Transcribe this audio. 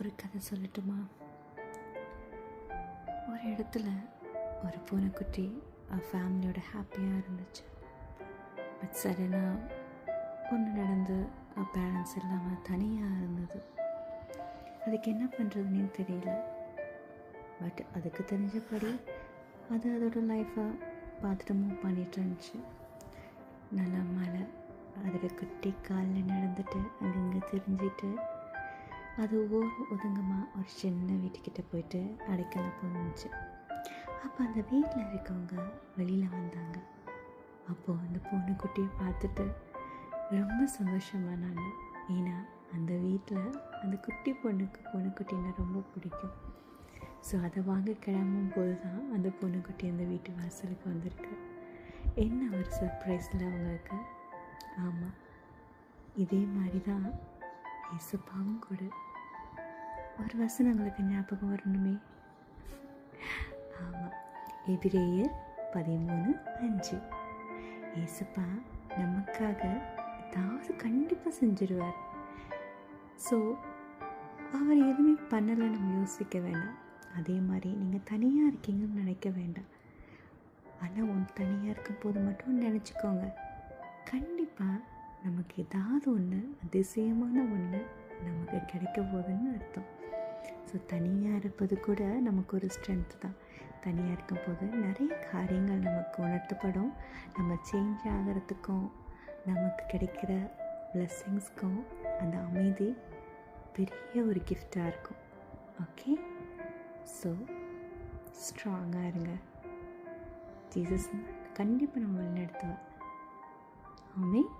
ஒரு கதை சொல்லட்டுமா? ஒரு இடத்துல ஒரு பூனைக்குட்டி ஃபேமிலியோட ஹாப்பியாக இருந்துச்சு. பட் சடனாக ஒன்று நடந்து பேரண்ட்ஸ் இல்லாமல் தனியாக இருந்தது. அதுக்கு என்ன பண்ணுறதுனே தெரியல. பட் அதுக்கு தெரிஞ்சபடி அது அதோட லைஃப்பை பார்த்துட்டு மூவ் பண்ணிட்டு இருந்துச்சு. நல்ல மழை, அதோட குட்டி காலில் நடந்துட்டு அங்கங்கே தெரிஞ்சிட்டு அது ஒதுங்கமாக ஒரு சின்ன வீட்டுக்கிட்ட போயிட்டு அடைக்கல போணுச்சு. அப்போ அந்த வீட்டில் இருக்கவங்க வெளியில் வந்தாங்க. அப்போது அந்த பூனைக்குட்டியை பார்த்துட்டு ரொம்ப சந்தோஷமானாங்க. ஏன்னா அந்த வீட்டில் அந்த குட்டி பூனைக்குட்டின்னா ரொம்ப பிடிக்கும். ஸோ அதை வாங்க கிளம்பும் போது தான் அந்த பூனைக்குட்டி அந்த வீட்டு வாசலுக்கு வந்திருக்கு. என்ன ஒரு சர்ப்ரைஸில் அவங்களுக்கு. ஆமாம், இதே மாதிரி தான் இயேசுப்பாவும் கூட. ஒரு வசனம் உங்களுக்கு ஞாபகம் வரணுமே. ஆமாம், எபிரேயர் 13:5. இயேசுப்பா நமக்காக ஏதாவது கண்டிப்பாக செஞ்சிருவார். ஸோ அவர் எதுவுமே பண்ணலை நம்ம யோசிக்க வேண்டாம். அதே மாதிரி நீங்கள் தனியாக இருக்கீங்கன்னு நினைக்க வேண்டாம். ஆனால் தனியாக இருக்கும் போது மட்டும் நினச்சிக்கோங்க, கண்டிப்பாக நமக்கு ஏதாவது ஒன்று அதிசயமான ஒன்று நமக்கு கிடைக்க போகுதுன்னு அர்த்தம். ஸோ தனியாக இருப்பது கூட நமக்கு ஒரு ஸ்ட்ரென்த் தான். தனியாக இருக்கும் போது நிறைய காரியங்கள் நமக்கு உணர்த்தப்படும். நம்ம சேஞ்ச் ஆகிறதுக்கும் நமக்கு கிடைக்கிற பிளெஸ்ஸிங்ஸ்க்கும் அந்த அமைதி பெரிய ஒரு கிஃப்டாக இருக்கும். ஓகே, ஸோ ஸ்ட்ராங்காக இருங்க. ஜீசஸ் கண்டிப்பாக நம்ம வழிநடத்துவார். ஆமென்.